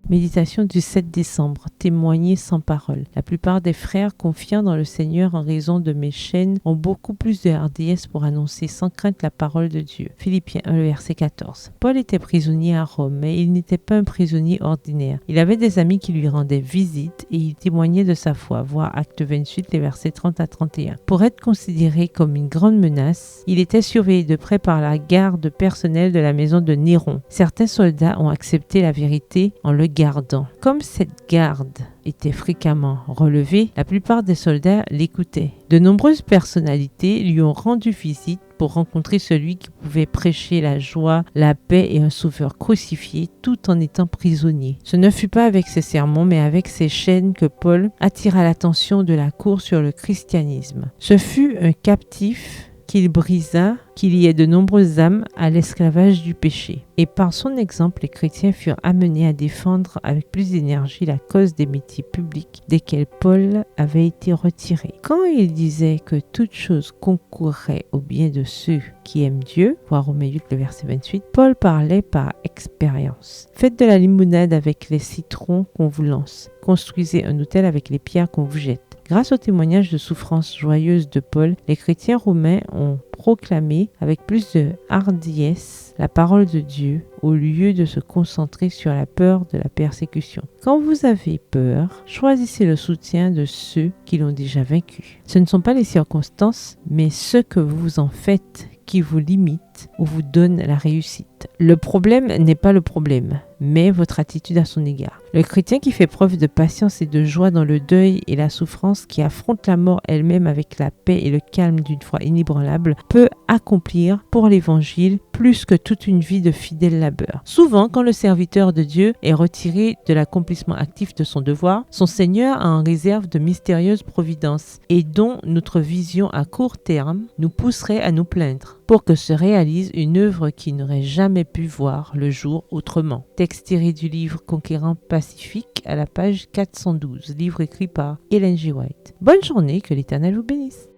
Méditation du 7 décembre. Témoigner sans parole. La plupart des frères confiants dans le Seigneur en raison de mes chaînes ont beaucoup plus de hardiesse pour annoncer sans crainte la parole de Dieu. Philippiens 1, verset 14. Paul était prisonnier à Rome, mais il n'était pas un prisonnier ordinaire. Il avait des amis qui lui rendaient visite et il témoignait de sa foi. Voir Acte 28, les versets 30 à 31. Pour être considéré comme une grande menace, il était surveillé de près par la garde personnelle de la maison de Néron. Certains soldats ont accepté la vérité en le gardant. Comme cette garde était fréquemment relevée, la plupart des soldats l'écoutaient. De nombreuses personnalités lui ont rendu visite pour rencontrer celui qui pouvait prêcher la joie, la paix et un sauveur crucifié tout en étant prisonnier. Ce ne fut pas avec ses sermons mais avec ses chaînes que Paul attira l'attention de la cour sur le christianisme. Ce fut un captif qu'il brisa, qu'il y ait de nombreuses âmes à l'esclavage du péché. Et par son exemple, les chrétiens furent amenés à défendre avec plus d'énergie la cause des métiers publics desquels Paul avait été retiré. Quand il disait que toute chose concourrait au bien de ceux qui aiment Dieu, voir Romains 8, le verset 28, Paul parlait par expérience. Faites de la limonade avec les citrons qu'on vous lance. Construisez un autel avec les pierres qu'on vous jette. Grâce au témoignage de souffrance joyeuse de Paul, les chrétiens romains ont proclamé avec plus de hardiesse la parole de Dieu au lieu de se concentrer sur la peur de la persécution. Quand vous avez peur, choisissez le soutien de ceux qui l'ont déjà vaincu. Ce ne sont pas les circonstances, mais ce que vous en faites qui vous limite ou vous donne la réussite. Le problème n'est pas le problème, mais votre attitude à son égard. Le chrétien qui fait preuve de patience et de joie dans le deuil et la souffrance, qui affronte la mort elle-même avec la paix et le calme d'une foi inébranlable, peut accomplir pour l'évangile plus que toute une vie de fidèle labeur. Souvent, quand le serviteur de Dieu est retiré de l'accomplissement actif de son devoir, son Seigneur a en réserve de mystérieuses providences et dont notre vision à court terme nous pousserait à nous plaindre pour que se réalise une œuvre qui n'aurait jamais pu voir le jour autrement. Texte tiré du livre Conquérant Pacifique à la page 412, livre écrit par Ellen G. White. Bonne journée, que l'Éternel vous bénisse.